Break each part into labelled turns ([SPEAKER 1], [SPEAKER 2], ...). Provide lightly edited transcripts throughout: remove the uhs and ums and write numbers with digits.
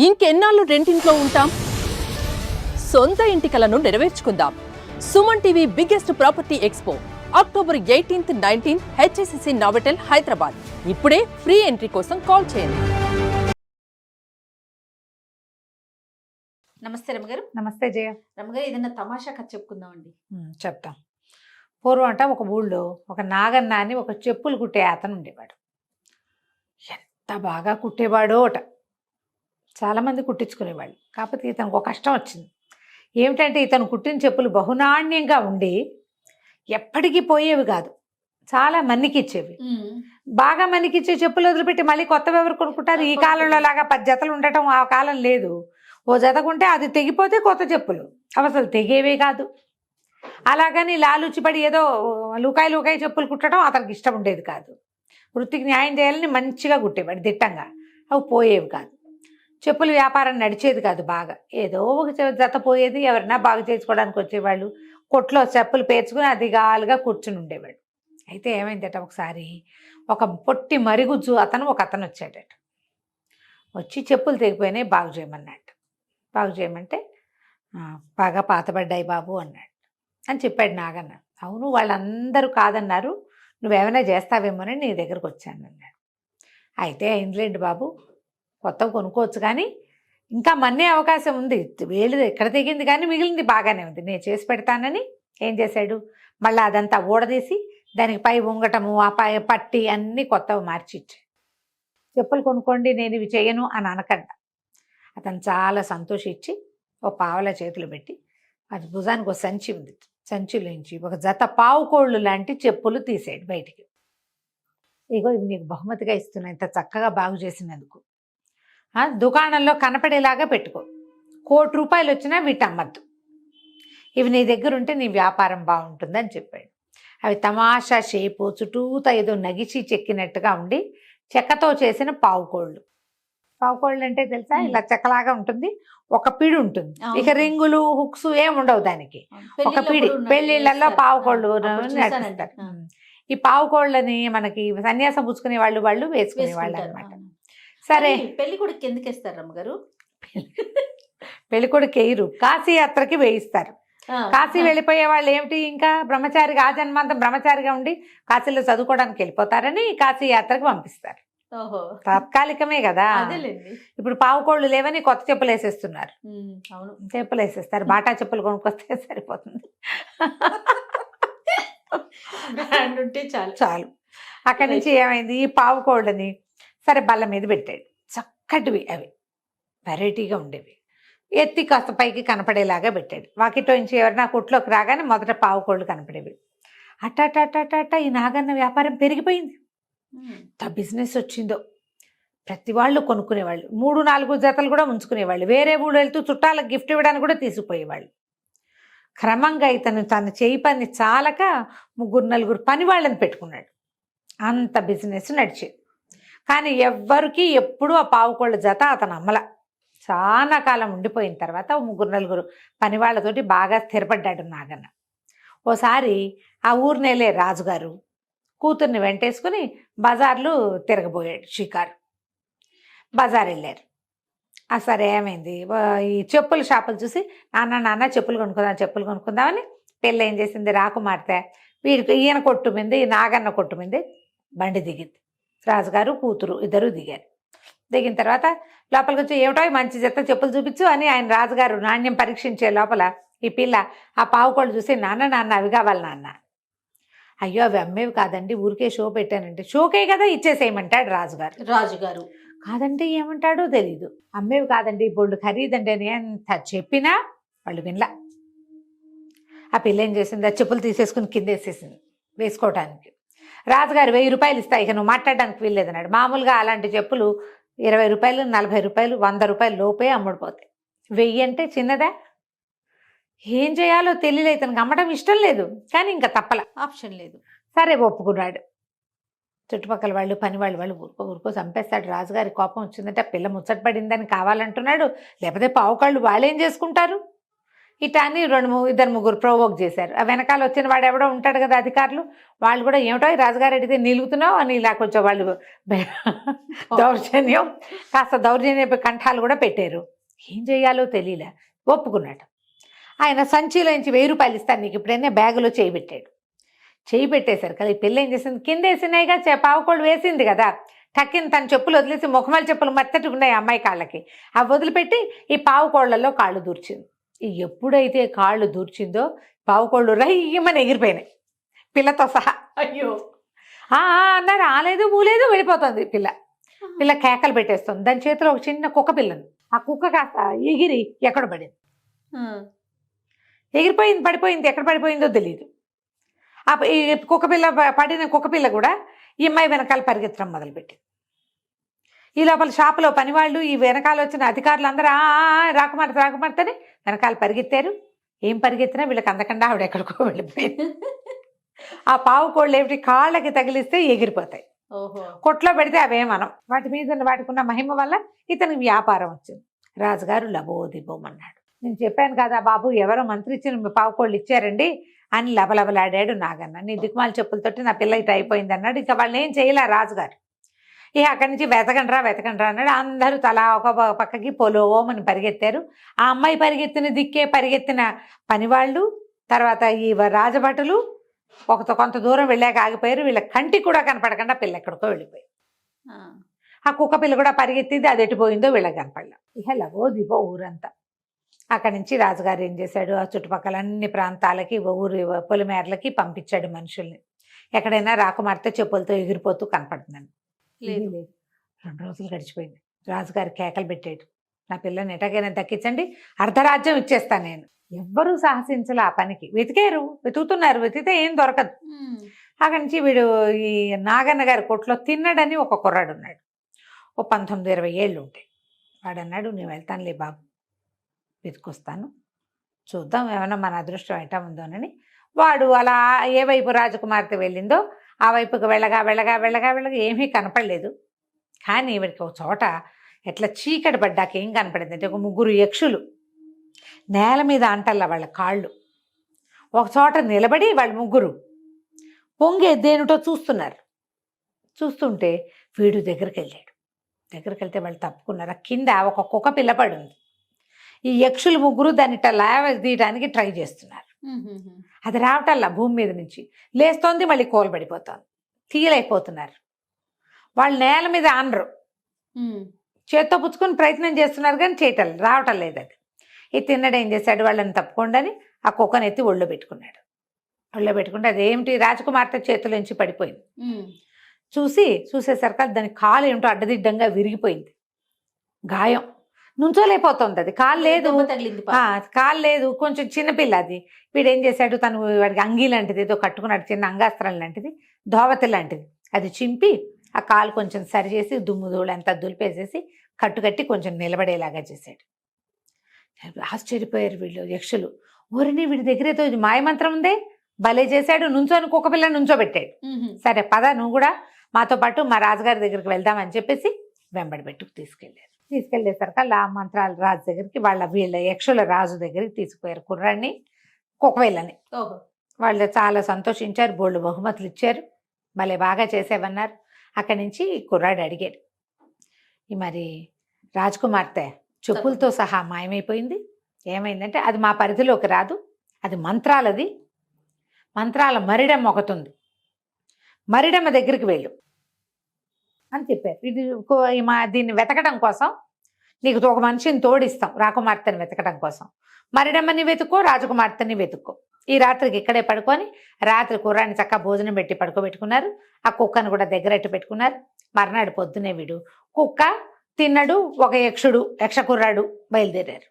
[SPEAKER 1] ఇంకెన్నాళ్ళు రెంటింట్లో ఉంటాం? సొంత ఇంటి కలను నెరవేర్చుకుందాం. Suman TV biggest property expo October 18th, 19th HSCC Novotel Hyderabad. ఇప్పుడే ఫ్రీ ఎంట్రీ కోసం కాల్ చేయండి.
[SPEAKER 2] నమస్తే రమగారు.
[SPEAKER 3] నమస్తే జయ.
[SPEAKER 2] రమగారు, ఏదైనా తమాషా కథ చెప్పుకుందామండి.
[SPEAKER 3] చెప్తాం. పూర్వం అంట ఒక ఊళ్ళో ఒక నాగన్న అని ఒక చెప్పులు కుట్టే అతను ఉండేవాడు. ఎంత బాగా కుట్టేవాడో అట. చాలామంది కుట్టించుకునేవాళ్ళు. కాకపోతే ఇతనికి ఒక కష్టం వచ్చింది. ఏమిటంటే ఇతను కుట్టిన చెప్పులు బహునాణ్యంగా ఉండి ఎప్పటికీ పోయేవి కాదు, చాలా మన్నికిచ్చేవి. బాగా మన్నికిచ్చే చెప్పులు వదిలిపెట్టి మళ్ళీ కొత్తవి ఎవరు కొనుక్కుంటారు? ఈ కాలంలో లాగా 10 జతలు ఉండటం ఆ కాలం లేదు. ఓ జతకుంటే అది తెగిపోతే కొత్త చెప్పులు, అసలు తెగేవే కాదు. అలాగని లాలుచిపడి ఏదో లూకాయి చెప్పులు కుట్టడం అతనికి ఇష్టం ఉండేది కాదు. వృత్తికి న్యాయం చేయాలని మంచిగా కుట్టేవాడు దిట్టంగా. అవి పోయేవి కాదు. చెప్పుల వ్యాపారం నడిచేది కాదు బాగా. ఏదో ఒక జత పోయేది, ఎవరైనా బాగు చేసుకోవడానికి వచ్చేవాళ్ళు. కొట్లో చెప్పులు పేర్చుకుని అదిగాలుగా కూర్చుని ఉండేవాడు. అయితే ఏమైందట, ఒకసారి ఒక పొట్టి మరుగుజ్జు ఒక అతను వచ్చాడట. వచ్చి చెప్పులు తెగిపోయినాయి, బాగు చేయమన్నాడు. బాగు చేయమంటే బాగా పాతబడ్డాయి బాబు అన్నాడు అని చెప్పాడు నాగన్న. అవును, వాళ్ళందరూ కాదన్నారు, నువ్వేమైనా చేస్తావేమోనని నీ దగ్గరకు వచ్చాను అన్నాడు. అయితే అయిందిలేండి బాబు, కొత్తవి కొనుక్కోవచ్చు, కానీ ఇంకా మన్నే అవకాశం ఉంది. వేలు ఎక్కడ తెగింది కానీ మిగిలింది బాగానే ఉంది, నేను చేసి పెడతానని ఏం చేశాడు, మళ్ళీ అదంతా ఊడదీసి దానికి పై ఉంగటము ఆ పై పట్టి అన్నీ కొత్తవి మార్చిచ్చాడు. చెప్పులు కొనుక్కోండి, నేను ఇవి చేయను అని అనకంట. అతను చాలా సంతోషించి ఓ పావలా చేతులు పెట్టి అది భుజానికి ఒక సంచి ఉంది, సంచిలోంచి ఒక జత పావుకోళ్ళు లాంటి చెప్పులు తీసాడు బయటికి. ఇగో ఇవి నీకు బహుమతిగా ఇస్తున్నా, ఇంత చక్కగా బాగు చేసినందుకు. దుకాణంలో కనపడేలాగా పెట్టుకో, ₹1,00,00,000 వచ్చినా వీటి అమ్మద్దు, ఇవి నీ దగ్గర ఉంటే నీ వ్యాపారం బాగుంటుందని చెప్పాడు. అవి తమాషా షేపు, చుట్టూతా ఏదో నగిచి చెక్కినట్టుగా ఉండి చెక్కతో చేసిన పావుకోళ్ళు. పావుకోళ్ళు అంటే తెలుసా, ఇలా చెక్కలాగా ఉంటుంది, ఒక పిడి ఉంటుంది. ఇక రింగులు హుక్స్ ఏముండవు దానికి, ఒక పిడి. పెళ్లిళ్లలో పావుకోళ్ళు నడిపిస్తారు. ఈ పావుకోళ్ళని మనకి సన్యాసం పుచ్చుకునే వాళ్ళు వేసుకునే వాళ్ళు అనమాట. సరే,
[SPEAKER 2] పెళ్లి కొడుకు ఎందుకు వేస్తారు రమ్మగారు?
[SPEAKER 3] పెళ్లి కొడుకు వేయరు, కాశీ యాత్రకి వేయిస్తారు. కాశీ వెళ్ళిపోయే వాళ్ళు ఏమిటి, ఇంకా బ్రహ్మచారిగా ఆ జన్మాంతం బ్రహ్మచారిగా ఉండి కాశీలో చదువుకోవడానికి వెళ్ళిపోతారని కాశీ యాత్రకు పంపిస్తారు. తాత్కాలికమే కదా. ఇప్పుడు పావుకోళ్ళు లేవని కొత్త చెప్పులు వేసేస్తున్నారు.
[SPEAKER 2] అవును,
[SPEAKER 3] చెప్పులు వేసేస్తారు, బాటా చెప్పులు కొనుక్కొస్తే సరిపోతుంది, చాలు. అక్కడి నుంచి ఏమైంది, ఈ పావుకోళ్ళని సరే బల్ల మీద పెట్టాడు. చక్కటివి అవి, వెరైటీగా ఉండేవి. ఎత్తి కాస్త పైకి కనపడేలాగా పెట్టాడు. వాకిట్లో నుంచి ఎవరైనా కొట్లోకి రాగానే మొదట పావుకోళ్ళు కనపడేవి. అట్ట ఈ నాగన్న వ్యాపారం పెరిగిపోయింది. ఎంత బిజినెస్ వచ్చిందో. ప్రతి వాళ్ళు కొనుక్కునేవాళ్ళు, 3-4 జతలు కూడా ఉంచుకునేవాళ్ళు. వేరే ఊళ్ళు వెళ్తూ చుట్టాలకు గిఫ్ట్ ఇవ్వడానికి కూడా తీసుకుపోయేవాళ్ళు. క్రమంగా ఇతను తన చేయి పని చాలక 3-4 పని వాళ్ళని పెట్టుకున్నాడు. అంత బిజినెస్ నడిచేది. కానీ ఎవ్వరికి ఎప్పుడూ ఆ పావుకోళ్ళ జత అతను అమ్మల. చాలా కాలం ఉండిపోయిన తర్వాత 3-4 పని వాళ్ళతోటి బాగా స్థిరపడ్డాడు నాగన్న. ఓసారి ఆ ఊరినేలే రాజుగారు కూతుర్ని వెంటేసుకుని బజార్లు తిరగబోయాడు, షికారు. బజార్ వెళ్ళారు. సరే ఏమైంది, ఈ చెప్పుల షాపులు చూసి నాన్న చెప్పులు కొనుక్కుందామని పెళ్ళి ఏం చేసింది, రాకుమార్తె వీడికి ఈయన కొట్టు మీద, ఈ నాగన్న కొట్టు మీద బండి దిగింది. రాజుగారు కూతురు ఇద్దరు దిగారు. దిగిన తర్వాత లోపలికి వచ్చి, ఏమిటో మంచి జత చెప్పులు చూపించు అని ఆయన రాజుగారు నాణ్యం పరీక్షించే లోపల ఈ పిల్ల ఆ పావుకోళ్ళు చూసి, నాన్న అవి కావాలి నాన్న. అయ్యో అవి అమ్మేవి కాదండి, ఊరికే షో పెట్టానంటే. షోకే కదా, ఇచ్చేసేయమంటాడు రాజుగారు. కాదంటే ఏమంటాడో తెలీదు. అమ్మేవి కాదండి, బొళ్ళు ఖరీదండి అని ఎంత చెప్పినా వాళ్ళు వినలా. ఆ పిల్ల ఏం చేసింది, ఆ చెప్పులు తీసేసుకుని కింద వేసేసింది వేసుకోవటానికి. రాజుగారు ₹1000 ఇస్తా, ఇక నువ్వు మాట్లాడడానికి వీల్లేదన్నాడు. మామూలుగా అలాంటి చెప్పులు ₹20, ₹40, ₹100 లోపే అమ్ముడిపోతాయి. 1000 అంటే చిన్నదా. ఏం చేయాలో తెలియలేదు, ఇతనికి అమ్మడం ఇష్టం లేదు, కానీ ఇంకా తప్పల,
[SPEAKER 2] ఆప్షన్ లేదు.
[SPEAKER 3] సరే ఒప్పుకున్నాడు. చుట్టుపక్కల వాళ్ళు పని వాళ్ళు ఊరుకో చంపేస్తాడు. రాజుగారి కోపం వచ్చిందంటే పిల్ల ముచ్చట పడిందని కావాలంటున్నాడు, లేకపోతే పావుకాళ్ళు వాళ్ళు ఏం చేసుకుంటారు. ఇట అని ఇద్దరు ముగ్గురు ప్రొవోక్ చేశారు. ఆ వెనకాల వచ్చిన వాడు ఎవడో ఉంటాడు కదా అధికారులు, వాళ్ళు కూడా ఏమిటో ఈ రాజుగారు అడిగితే నిలుగుతున్నావు అని ఇలా కొంచెం వాళ్ళు దౌర్జన్యం కాస్త దౌర్జన్య కంఠాలు కూడా పెట్టారు. ఏం చేయాలో తెలియలే, ఒప్పుకున్నాడు. ఆయన సంచిలోంచి 1000 రూపాయలు ఇస్తాను నీకు ఇప్పుడైనా బ్యాగులో చేయి పెట్టాడు. చేయి పెట్టేశారు కదా, ఈ పిల్ల ఏం చేసింది, కింద వేసినాయిగా పావుకోళ్ళు వేసింది కదా, టక్కిన తన చెప్పులు వదిలేసి ముఖమాల చెప్పులు మెత్తట్టుకున్నాయి అమ్మాయి కాళ్ళకి, అవి వదిలిపెట్టి ఈ పావుకోళ్లలో కాళ్ళు దూర్చింది. ఎప్పుడైతే కాళ్ళు దూర్చిందో పావుకోళ్ళు రయ్యమని ఎగిరిపోయినాయి పిల్లతో సహా.
[SPEAKER 2] అయ్యో
[SPEAKER 3] అన్నారు, రాలేదు మూలేదు వెళ్ళిపోతుంది పిల్ల. పిల్ల కేకలు పెట్టేస్తుంది. దాని చేతిలో ఒక చిన్న కుక్క పిల్లని, ఆ కుక్క కాస్త ఎగిరి ఎక్కడ పడింది, ఎగిరిపోయింది, పడిపోయింది. ఎక్కడ పడిపోయిందో తెలియదు. ఈ కుక్క పిల్ల పడిన కుక్క పిల్ల కూడా ఈ అమ్మాయి వెనకాల పరిగెత్తడం మొదలుపెట్టింది. ఈ లోపల షాపులో పనివాళ్ళు, ఈ వెనకాల వచ్చిన అధికారులు అందరూ రాకుమార్తెని వెనకాల పరిగెత్తారు. ఏం పరిగెత్తినా వీళ్ళకి అందకుండా ఆవిడ ఎక్కడికో వెళ్ళిపోయింది. ఆ పావు కోళ్ళు ఏమిటి కాళ్ళకి తగిలిస్తే ఎగిరిపోతాయి, కొట్లో పెడితే అవేమనం. వాటి మీద వాటికున్న మహిమ వల్ల ఇతనికి వ్యాపారం వచ్చింది. రాజుగారు లబోదిబోమన్నాడు. నేను చెప్పాను కదా బాబు, ఎవరో మంత్రి ఇచ్చిన పావుకోళ్ళు ఇచ్చారండి అని లబలబలాడాడు నాగన్న. నీ దిక్కుమాల చెప్పులతోటి నా పిల్ల ఇటు అయిపోయింది అన్నాడు. ఇక వాళ్ళని ఏం చేయలే రాజుగారు. ఇక అక్కడి నుంచి వెతకండ్రా అన్నాడు. అందరూ తలా ఒక పక్కకి పొలోమని పరిగెత్తారు. ఆ అమ్మాయి పరిగెత్తిన దిక్కే పరిగెత్తిన పనివాళ్ళు, తర్వాత ఈ రాజభటులు కొంత దూరం వెళ్ళాక ఆగిపోయారు. వీళ్ళ కంటికి కూడా కనపడకుండా పిల్ల ఎక్కడికో వెళ్ళిపోయింది. ఆ కుక్క పిల్ల కూడా పరిగెత్తింది, అది ఎట్టిపోయిందో వీళ్ళకి కనపడలే. ఇక లగో దిబో ఊరంతా. అక్కడి నుంచి రాజుగారు ఏం చేశాడు, ఆ చుట్టుపక్కల అన్ని ప్రాంతాలకి ఊరి పొలిమేరలకి పంపించాడు మనుషుల్ని. ఎక్కడైనా రాకుమార్తె చెప్పులతో ఎగిరిపోతూ కనపడుతున్నాను. లేదు 2 రోజులు గడిచిపోయింది. రాజుగారు కేకలు పెట్టాడు, నా పిల్లని ఎటకైనా దక్కించండి, అర్ధరాజ్యం ఇచ్చేస్తాను నేను. ఎవ్వరూ సాహసించలే ఆ పనికి. వెతుకుతున్నారు, వెతికితే ఏం దొరకదు. అక్కడి నుంచి వీడు ఈ నాగన్న గారి కొట్లో తిన్నడని ఒక కుర్రాడు ఉన్నాడు. ఓ 19-20 ఏళ్ళు ఉంటాయి. వాడు అన్నాడు, నేను వెళ్తానులే బాబు, వెతుకొస్తాను, చూద్దాం ఏమైనా మన అదృష్టం ఎటా ఉందోనని. వాడు అలా ఏ వైపు రాజకుమార్తె వెళ్ళిందో ఆ వైపుకి వెళ్ళగా ఏమీ కనపడలేదు. కానీ వీడికి ఒక చోట ఎట్లా చీకటి పడ్డాక ఏం కనపడింది అంటే, ఒక 3 యక్షులు నేల మీద అంటల్లా వాళ్ళ కాళ్ళు ఒక చోట నిలబడి వాళ్ళు 3 పొంగి దేనిటో చూస్తున్నారు. చూస్తుంటే వీడు దగ్గరికి వెళ్తే వాళ్ళు తప్పుకున్నారు. కింద ఒక కుక్క పిల్ల పడి ఉంది. ఈ యక్షులు 3 దాన్ని ఇట్లా తీయడానికి ట్రై చేస్తున్నారు. అది రావటల్లా భూమి మీద నుంచి లేస్తోంది, మళ్ళీ కోలబడిపోతుంది, తీయలేకపోతున్నారు. వాళ్ళు నేల మీద ఆనరు, చేత్తో పుచ్చుకొని ప్రయత్నం చేస్తున్నారు కానీ రావటం లేదు. అది ఈ తిన్నడు ఏం చేశాడు, వాళ్ళని తప్పుకోండి ఆ కుక్కను ఎత్తి ఒళ్ళో పెట్టుకున్నాడు. ఒళ్ళో పెట్టుకుంటే అదేమిటి రాజకుమార్తె చేతిలోంచి పడిపోయింది. చూసేసరికి దాని కాలు ఏమిటో అడ్డదిడ్డంగా విరిగిపోయింది, గాయం, నుంచోలేకపోతుంది. అది కాలు లేదు, కొంచెం చిన్నపిల్ల అది. వీడేం చేశాడు, తను వాడికి అంగీ లాంటిది ఏదో కట్టుకున్నాడు, చిన్న అంగాస్త్రం లాంటిది, ధోవతి లాంటిది, అది చింపి ఆ కాలు కొంచెం సరి చేసి దుమ్ము ధూళంతా దులిపేసేసి కట్టుకట్టి కొంచెం నిలబడేలాగా చేశాడు. ఆశ్చర్యపోయారు వీళ్ళు యక్షులు. ఊరిని వీడి దగ్గర ఏదో మాయమంత్రం ఉందే, భలే చేశాడు, నుంచోని కుక్క పిల్లని నుంచోబెట్టాడు. సరే పద నువ్వు కూడా మాతో పాటు మా రాజుగారి దగ్గరికి వెళ్దామని చెప్పేసి వెంబడి పెట్టుకు తీసుకెళ్ళేసరికి ఆ మంత్రాల రాజు దగ్గరికి వీళ్ళ యక్షుల రాజు దగ్గరికి తీసుకుపోయారు కుర్రాన్ని, కుక్కపిల్లని. వాళ్ళు చాలా సంతోషించారు, బోళ్ళు బహుమతులు ఇచ్చారు, భలే బాగా చేసేవన్నారు. అక్కడి నుంచి కుర్రాడు అడిగాడు, మరి రాజకుమార్తె చెప్పులతో సహా మాయమైపోయింది, ఏమైందంటే అది మా పరిధిలోకి రాదు, అది మంత్రాలది, మంత్రాల మరిడమ్మ ఒకటుంది, మరిడమ్మ దగ్గరికి వెళ్ళు అని చెప్పారు. దీన్ని వెతకడం కోసం నీకు ఒక మనిషిని తోడిస్తాం, రాకుమార్తెని వెతకడం కోసం. మరిడమ్మని వెతుక్కో, రాజకుమార్తెని వెతుక్కో. ఈ రాత్రికి ఇక్కడే పడుకొని రాత్రి కుర్రాన్ని చక్కగా భోజనం పెట్టి పడుకోబెట్టుకున్నారు. ఆ కుక్కను కూడా దగ్గరెట్టు పెట్టుకున్నారు. మర్నాడు పొద్దునే వీడు కుక్క, తిన్నడు, ఒక యక్షకుర్రాడు బయలుదేరారు.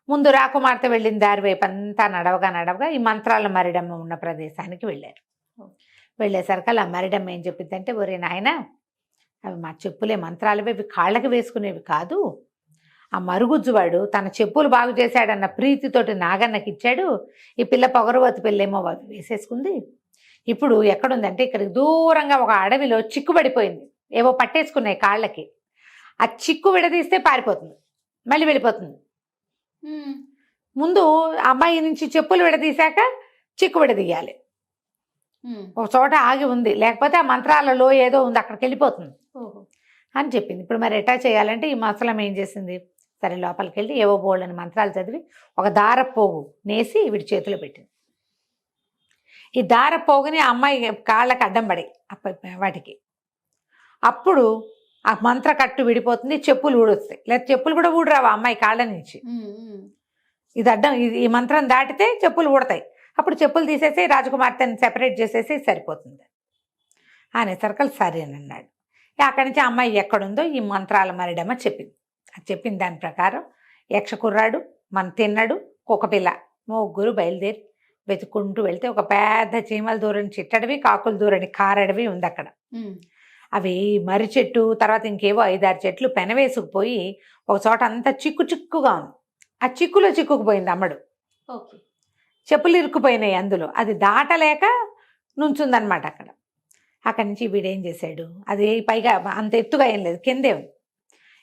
[SPEAKER 3] ముందు రాకుమార్తె వెళ్ళిన దారి వైపు అంతా నడవగా ఈ మంత్రాల మరిడమ్మ ఉన్న ప్రదేశానికి వెళ్ళారు. వెళ్ళేసరికి ఆ మరిడమ్మ ఏం చెప్పిందంటే, ఒరే నాయన, అవి మా చెప్పులే మంత్రాలవి, ఇవి కాళ్ళకి వేసుకునేవి కాదు. ఆ మరుగుజ్జువాడు తన చెప్పులు బాగు చేశాడన్న ప్రీతితోటి నాగన్నకి ఇచ్చాడు. ఈ పిల్ల పొగరవతి పిల్లేమో అవి వేసేసుకుంది. ఇప్పుడు ఎక్కడుందంటే ఇక్కడికి దూరంగా ఒక అడవిలో చిక్కు పడిపోయింది, ఏవో పట్టేసుకున్నాయి కాళ్ళకి. ఆ చిక్కు విడదీస్తే పారిపోతుంది, మళ్ళీ వెళ్ళిపోతుంది. ముందు అమ్మాయి నుంచి చెప్పులు విడదీశాక చిక్కు విడదీయాలి. ఒక చోట ఆగి ఉంది, లేకపోతే ఆ మంత్రాలలో ఏదో ఉంది అక్కడికి వెళ్ళిపోతుంది
[SPEAKER 2] ఓహో.
[SPEAKER 3] అని చెప్పింది. ఇప్పుడు మరి ఎట్టా చేయాలంటే ఈ ముసలం ఏం చేసింది, సరే లోపలికి వెళ్ళి ఏవో బోళ్ళని మంత్రాలు చదివి ఒక దారపోగు నేసి వీడి చేతిలో పెట్టింది. ఈ దారపోగుని అమ్మాయి కాళ్ళకి అడ్డం పడి వాటికి, అప్పుడు ఆ మంత్ర కట్టు విడిపోతుంది, చెప్పులు ఊడొస్తాయి. లేదా చెప్పులు కూడా ఊడరావు అమ్మాయి కాళ్ళ నుంచి. ఇది అడ్డం, ఈ మంత్రం దాటితే చెప్పులు ఊడతాయి. అప్పుడు చెప్పులు తీసేసి రాజకుమార్తెని సెపరేట్ చేసేసి సరిపోతుంది అనేసరికి సరే అని అన్నాడు. అక్కడి నుంచి అమ్మాయి ఎక్కడుందో ఈ మంత్రాల మరిడమ్మ చెప్పింది. అది చెప్పిన దాని ప్రకారం యక్ష కుర్రాడు, మన తిన్నడు, కుక్కపిల్ల ముగ్గురు బయలుదేరి వెతుక్కుంటూ వెళ్తే ఒక పెద్ద చీమల దూరని చిట్టడివి, కాకుల దూరని కారడివి ఉంది అక్కడ. అవి మర్రి చెట్టు, తర్వాత ఇంకేవో 5-6 చెట్లు పెనవేసుకుపోయి ఒక చోట అంతా చిక్కు చిక్కుగా ఉంది. ఆ చిక్కులో చిక్కుకుపోయింది అమ్మడు. చెప్పులు ఇరుక్కుపోయినాయి అందులో, అది దాటలేక నుంచుందనమాట అక్కడ. అక్కడి నుంచి వీడేం చేశాడు, అది పైగా అంత ఎత్తుగా ఏం లేదు, కిందే ఉంది.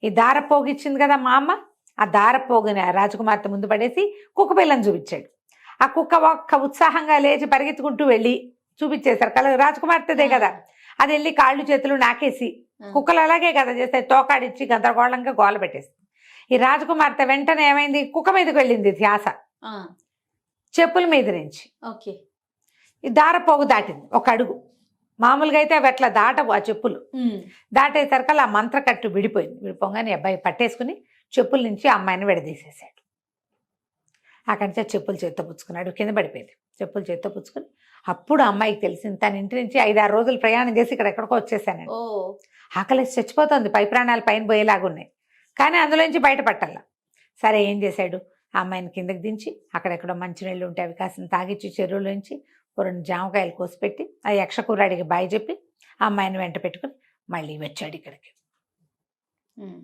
[SPEAKER 3] ఈ దారపోగు ఇచ్చింది కదా మా అమ్మ, ఆ దారపోగుని రాజకుమార్తె ముందు పడేసి కుక్క పిల్లని చూపించాడు. ఆ కుక్క ఒక్క ఉత్సాహంగా లేచి పరిగెత్తుకుంటూ వెళ్ళి చూపించేశారు. కల రాజకుమార్తెదే కదా, అది వెళ్ళి కాళ్ళు చేతులు నాకేసి, కుక్కలు అలాగే కదా చేస్తాయి, తోకాడిచ్చి గందరగోళంగా గోల పెట్టేసి. ఈ రాజకుమార్తె వెంటనే ఏమైంది, కుక్క మీదకి వెళ్ళింది ధ్యాస, చెప్పుల మీద నుంచి. ఈ దారపోగు దాటింది ఒక అడుగు. మామూలుగా అయితే అవి అట్లా దాటవు ఆ చెప్పులు. దాటేసరికల్లా ఆ మంత్రకట్టు విడిపోయింది. విడిపోగానే అబ్బాయి పట్టేసుకుని చెప్పుల నుంచి అమ్మాయిని విడదీసేసాడు. అక్కడి నుంచి చెప్పులు చేత్తో పుచ్చుకున్నాడు, కింద పడిపోయింది. చెప్పులు చేత్తో పుచ్చుకుని అప్పుడు అమ్మాయికి తెలిసింది, తన ఇంటి నుంచి 5-6 రోజులు ప్రయాణం చేసి ఇక్కడ ఎక్కడికో వచ్చేసాను, ఆకలేసి చచ్చిపోతుంది, పై ప్రాణాలు పైన పోయేలాగా ఉన్నాయి, కానీ అందులోంచి బయటపట్టాల. సరే ఏం చేశాడు, ఆ అమ్మాయిని కిందకి దించి అక్కడెక్కడో మంచినీళ్ళు ఉంటే అవి కాసిన తాగిచ్చి చెరువులోంచి 2 జామకాయలు కోసిపెట్టి ఆ యక్ష కుర్రాడికి బాయ్ చెప్పి ఆ అమ్మాయిని వెంట పెట్టుకుని మళ్ళీ వచ్చాడు ఇక్కడికి.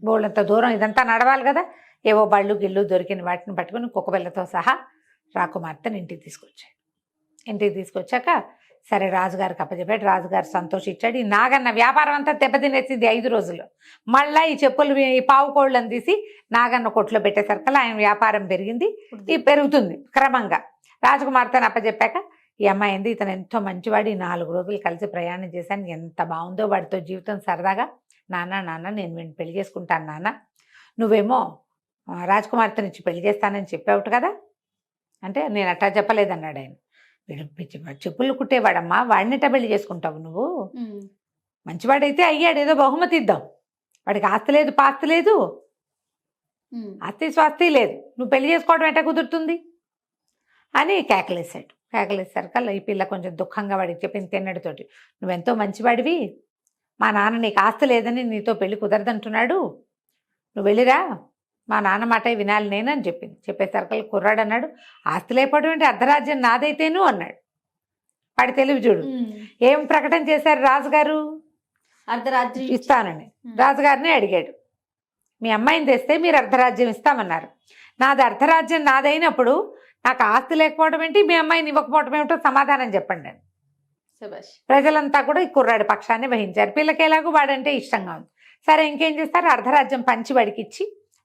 [SPEAKER 3] బోళ్ళంత దూరం ఇదంతా నడవాలి కదా, ఏవో బళ్ళు గిళ్ళు దొరికిన వాటిని పట్టుకుని కుక్కపిల్లతో సహా రాకుమార్తెని ఇంటికి తీసుకొచ్చాడు. ఇంటికి తీసుకొచ్చాక సరే రాజుగారికి అప్పచెప్పాడు. రాజుగారు సంతోషించాడు. ఈ నాగన్న వ్యాపారం అంతా దెబ్బతినేసింది 5 రోజుల్లో. మళ్ళీ ఈ చెప్పులు, ఈ పావు కోళ్ళని తీసి నాగన్న కొట్లో పెట్టేసరికల్లా ఆయన వ్యాపారం పెరిగింది, ఇది పెరుగుతుంది క్రమంగా. రాజకుమార్తెని అప్పచెప్పాక ఈ అమ్మాయి ఏంది, ఇతను ఎంతో మంచివాడు, ఈ 4 రోజులు కలిసి ప్రయాణం చేశాను, ఎంత బాగుందో వాడితో జీవితం సరదాగా. నాన్న నేను వీడిని పెళ్లి చేసుకుంటాను నాన్న, నువ్వేమో రాజకుమార్తె నుంచి పెళ్లి చేస్తానని చెప్పావుట కదా అంటే, నేను అట్టా చెప్పలేదన్నాడు ఆయన. వీడు చెప్పులు కుట్టేవాడమ్మా, వాడినిట పెళ్లి చేసుకుంటావు నువ్వు, మంచివాడైతే అయ్యాడు, ఏదో బహుమతి ఇద్దాం, వాడికి ఆస్తి లేదు పాస్తి లేదు, ఆస్తి స్వాస్తి లేదు, నువ్వు పెళ్లి చేసుకోవడం ఎట్ట కుదురుతుంది అని కేకలేశాడు. కేకలేసరికల్లా ఈ పిల్ల కొంచెం దుఃఖంగా వాడికి చెప్పింది తిన్నడితోటి, నువ్వెంతో మంచివాడివి, మా నాన్న నీకు ఆస్తి లేదని నీతో పెళ్లి కుదరదంటున్నాడు, నువ్వు వెళ్ళిరా, మా నాన్న మాట వినాలి నేను అని చెప్పింది. చెప్పేసరికల్లా కుర్రాడు అన్నాడు, ఆస్తి లేకపోవడం అంటే అర్ధరాజ్యం నాదైతేను అన్నాడు. వాడి తెలివి చూడు. ఏం ప్రకటన చేశారు రాజుగారు,
[SPEAKER 2] అర్ధరాజ్యం
[SPEAKER 3] ఇస్తానని రాజుగారిని అడిగాడు. మీ అమ్మాయిని తెస్తే మీరు అర్ధరాజ్యం ఇస్తామన్నారు, నాది అర్ధరాజ్యం నాదైనప్పుడు నాకు ఆస్తి లేకపోవడం ఏంటి, మీ అమ్మాయిని ఇవ్వకపోవడం ఏమిటో సమాధానం చెప్పండి అని. ప్రజలంతా కూడా ఈ కుర్రాడి పక్షాన్ని వహించారు. పిల్లకి ఎలాగో వాడంటే ఇష్టంగా ఉంది. సరే ఇంకేం చేస్తారు, అర్ధరాజ్యం పంచి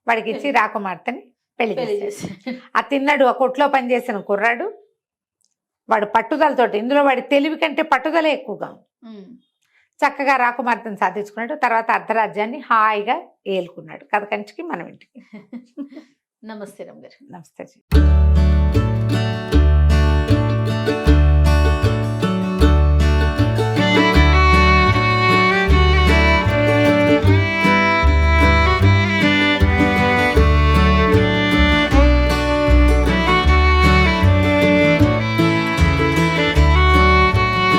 [SPEAKER 3] వాడికిచ్చి రాకుమార్తెని పెళ్లి చేశారు. ఆ తిన్నాడు, ఆ కొట్లో పనిచేసిన కుర్రాడు, వాడు పట్టుదలతోటి, ఇందులో వాడి తెలివి కంటే పట్టుదలే ఎక్కువగా ఉంది, చక్కగా రాకుమార్తెను సాధించుకున్నాడు. తర్వాత అర్ధరాజ్యాన్ని హాయిగా ఏలుకున్నాడు. కథ కంచికి మనం ఇంటికి.
[SPEAKER 2] నమస్తే రమ్మ గారు.
[SPEAKER 3] నమస్తే.